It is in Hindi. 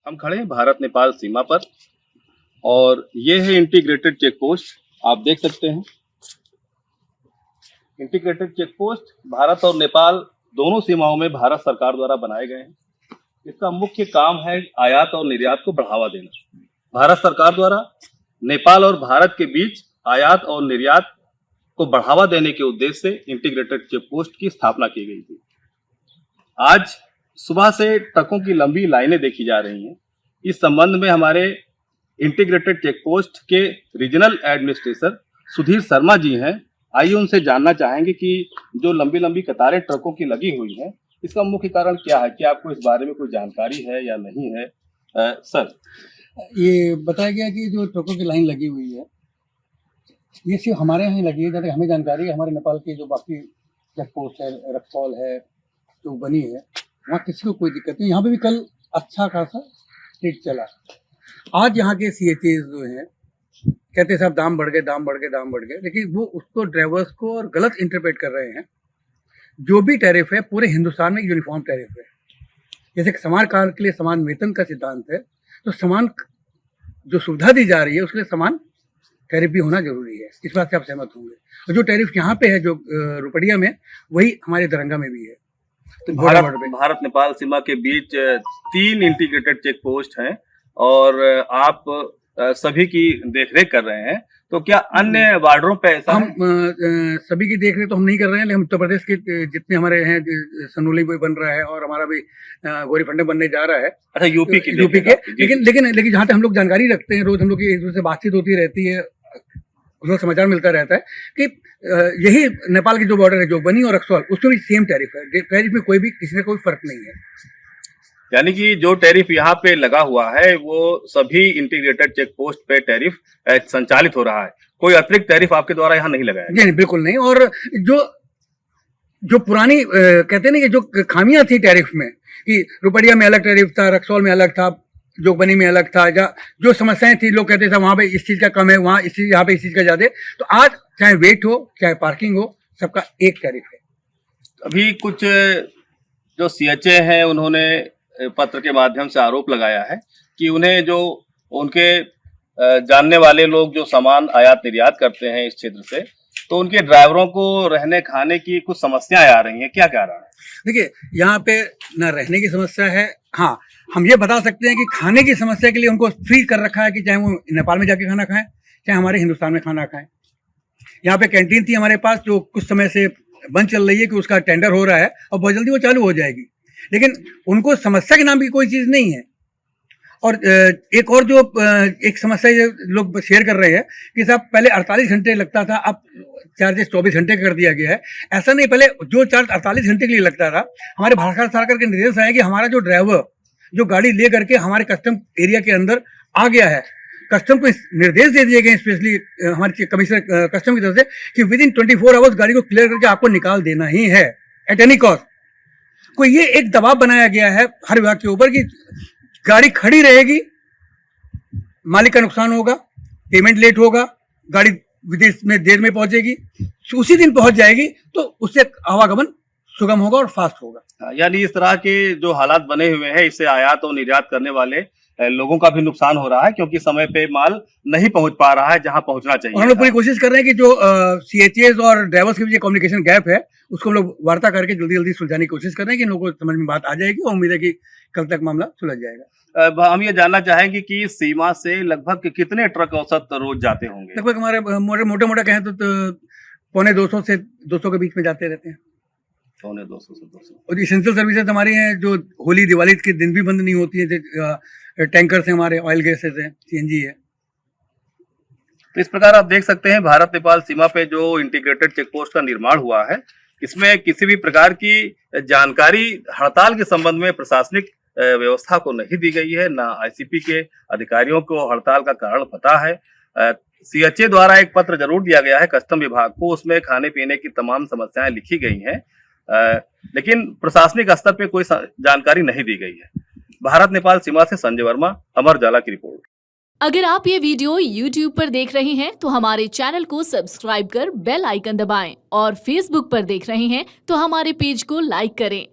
हम खड़े हैं भारत नेपाल सीमा पर और ये है इंटीग्रेटेड चेक पोस्ट। आप देख सकते हैं इंटीग्रेटेड चेक पोस्ट भारत और नेपाल दोनों सीमाओं में भारत सरकार द्वारा बनाए गए हैं। इसका मुख्य काम है आयात और निर्यात को बढ़ावा देना। भारत सरकार द्वारा नेपाल और भारत के बीच आयात और निर्यात को बढ़ावा देने के उद्देश्य से इंटीग्रेटेड चेक पोस्ट की स्थापना की गई थी। आज सुबह से ट्रकों की लंबी लाइनें देखी जा रही हैं। इस संबंध में हमारे इंटीग्रेटेड चेक पोस्ट के रीजनल एडमिनिस्ट्रेटर सुधीर शर्मा जी हैं। आइए उनसे जानना चाहेंगे कि जो लंबी लंबी कतारें ट्रकों की लगी हुई हैं, इसका मुख्य कारण क्या है? क्या आपको इस बारे में कोई जानकारी है या नहीं है? सर, ये बताया गया कि जो ट्रकों की लाइन लगी हुई है ये सिर्फ हमारे यहाँ ही लगी है। जैसे हमें जानकारी है, हमारे नेपाल के जो बाकी चेक पोस्ट है, रक्सौल है, जो बनी है, वहाँ किसी को कोई दिक्कत नहीं। यहाँ पे भी कल अच्छा खासा रेट चला। आज यहाँ के CHA जो हैं कहते हैं साहब दाम बढ़ गए, लेकिन वो उसको ड्राइवर्स को और गलत इंटरप्रेट कर रहे हैं। जो भी टैरिफ है पूरे हिंदुस्तान में यूनिफॉर्म टैरिफ है। जैसे समान कार्य के लिए समान वेतन का सिद्धांत है, तो समान जो सुविधा दी जा रही है उसके लिए समान टैरिफ भी होना जरूरी है। इस बात से आप सहमत होंगे। और जो टैरिफ यहाँ पे है जो रुपड़िया में, वही हमारे दरंगा में भी है। तो भारत नेपाल सीमा के बीच 3 इंटीग्रेटेड चेक पोस्ट हैं और आप सभी की देखरेख कर रहे हैं। तो क्या अन्य बॉर्डरों पे ऐसा हम सभी की देखरेख तो हम नहीं कर रहे हैं, लेकिन उत्तर प्रदेश के जितने हमारे हैं, सनोली भी बन रहा है और हमारा भी गोरीफंडे बनने जा रहा है। अच्छा, यूपी के लेकिन जहाँ तक हम लोग जानकारी रखते हैं, रोज हम लोग की एक दूसरे से बातचीत होती रहती है, उसमें समाचार मिलता रहता है कि यही नेपाल की जो बॉर्डर है, जो बनी और रक्सौल, उसमें भी सेम टैरिफ है। टैरिफ में कोई भी किसी में कोई फर्क नहीं है। यानी कि जो टैरिफ यहाँ पे लगा हुआ है वो सभी इंटीग्रेटेड चेक पोस्ट पे टैरिफ संचालित हो रहा है। कोई अतिरिक्त टैरिफ आपके द्वारा यहाँ नहीं लगाया? नहीं, बिल्कुल नहीं। और जो पुरानी कहते हैं ना कि जो खामियां थी टैरिफ में, कि रुपड़िया में अलग टैरिफ था, रक्सौल में अलग था, जोगबनी में अलग था, जो समस्याएं थी, लोग कहते थे वहां पे इस चीज का कम है, वहां इस चीज, यहाँ पे इस चीज का ज्यादा। तो आज चाहे वेट हो चाहे पार्किंग हो, सबका एक टैरिफ है। अभी कुछ जो CHA हैं उन्होंने पत्र के माध्यम से आरोप लगाया है कि उन्हें जो उनके जानने वाले लोग जो सामान आयात निर्यात करते हैं इस क्षेत्र से, तो उनके ड्राइवरों को रहने खाने की कुछ समस्याएं आ रही हैं। क्या कारण है? देखिए, यहाँ पे न रहने की समस्या है। हाँ, हम ये बता सकते हैं कि खाने की समस्या के लिए उनको फ्री कर रखा है कि चाहे वो नेपाल में जाके खाना खाएं, चाहे हमारे हिंदुस्तान में खाना खाएं। यहाँ पे कैंटीन थी हमारे पास, जो कुछ समय से बंद चल रही है, कि उसका टेंडर हो रहा है और बहुत जल्दी वो चालू हो जाएगी। लेकिन उनको समस्या के नाम की कोई चीज नहीं है। और एक और जो एक समस्या लोग शेयर कर रहे हैं कि साहब पहले 48 घंटे लगता था, अब चार्जेस 24 घंटे कर दिया गया है। ऐसा नहीं, पहले जो चार्ज 48 घंटे के लिए लगता था, हमारे भारत सरकार के निर्देश आए कि हमारा जो ड्राइवर जो गाड़ी ले करके हमारे कस्टम एरिया के अंदर आ गया है, कस्टम को निर्देश दे दिए गए, स्पेशली हमारे कमिश्नर कस्टम की तरफ से, कि विद इन 24 आवर्स गाड़ी को क्लियर करके आपको निकाल देना ही है एट एनी कॉस्ट। कोई ये एक दबाव बनाया गया है हर विभाग के ऊपर कि गाड़ी खड़ी रहेगी, मालिक का नुकसान होगा, पेमेंट लेट होगा, गाड़ी विदेश में देर में पहुंचेगी, उसी दिन पहुंच जाएगी, तो उससे आवागमन सुगम होगा और फास्ट होगा। यानी इस तरह के जो हालात बने हुए हैं, इससे आयात और निर्यात करने वाले लोगों का भी नुकसान हो रहा है, क्योंकि समय पे माल नहीं पहुंच पा रहा है जहां पहुंचना चाहिए। हम लोग पूरी कोशिश कर रहे हैं कि जो CHAs और ड्राइवर्स के बीच कम्युनिकेशन गैप है, उसको हम लोग वार्ता करके जल्दी जल्दी सुलझाने की कोशिश कर रहे हैं कि लोगों को समझ में बात आ जाएगी और उम्मीद है कि कल तक मामला सुलझ जाएगा। हम ये जानना चाहेंगे कि सीमा से लगभग कितने ट्रक औसत रोज जाते होंगे? लगभग हमारे मोटे कहें तो 250 से 200 के बीच में जाते रहते हैं। 250 से 200। और इसेंशियल सर्विसेज हमारी हैं, जो होली दिवाली के दिन भी बंद नहीं होती है। टैंकर से हमारे ऑयल गैसेज है, CNG है। तो इस प्रकार आप देख सकते हैं भारत नेपाल सीमा पे जो इंटीग्रेटेड चेक पोस्ट का निर्माण हुआ है, इसमें किसी भी प्रकार की जानकारी हड़ताल के संबंध में प्रशासनिक व्यवस्था को नहीं दी गई है। ना ICP के अधिकारियों को हड़ताल का कारण पता है। CHA द्वारा एक पत्र जरूर दिया गया है कस्टम विभाग को, उसमें खाने पीने की तमाम समस्याएं लिखी गई हैं, लेकिन प्रशासनिक स्तर पे कोई जानकारी नहीं दी गई है। भारत नेपाल सीमा से संजय वर्मा, अमर उजाला की रिपोर्ट। अगर आप ये वीडियो YouTube पर देख रहे हैं तो हमारे चैनल को सब्सक्राइब कर बेल आइकन दबाएं, और Facebook पर देख रहे हैं तो हमारे पेज को लाइक करें।